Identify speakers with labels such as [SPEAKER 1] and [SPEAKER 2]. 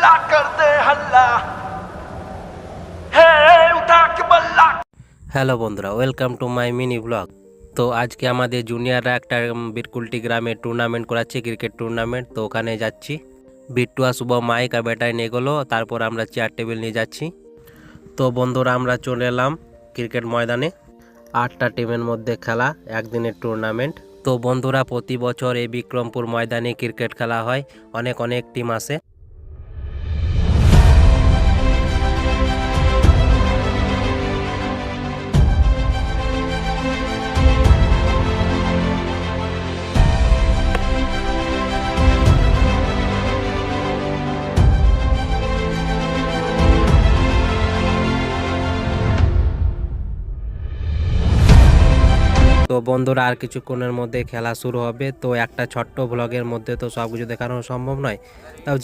[SPEAKER 1] हल्ला कर दे हल्ला है उठा के बल्ला।
[SPEAKER 2] হ্যালো বন্ধুরা, welcome to my mini blog. তো আজকে আমাদের জুনিয়ররা একটা বিরকুলটি গ্রামে টুর্নামেন্ট করাচ্ছে, ক্রিকেট টুর্নামেন্ট। তো ওখানে যাচ্ছি, বিট্টুয়া শুভ মাইক আর ব্যাটারি নিয়ে গেলো, তারপর আমরা চেয়ার টেবিল নিয়ে যাচ্ছি। তো বন্ধুরা আমরা চলে এলাম ক্রিকেট ময়দানে। 8টা টিমের মধ্যে খেলা, একদিনের টুর্নামেন্ট। তো বন্ধুরা প্রতি বছর এই বিক্রমপুর ময়দানে ক্রিকেট খেলা হয়, অনেক অনেক টিম আসে। তো বন্ধুরা আর কিছুক্ষণের মধ্যে খেলা শুরু হবে। তো একটা ছোট্ট ব্লগের মধ্যে তো সব কিছু দেখানো সম্ভব নয়, তাও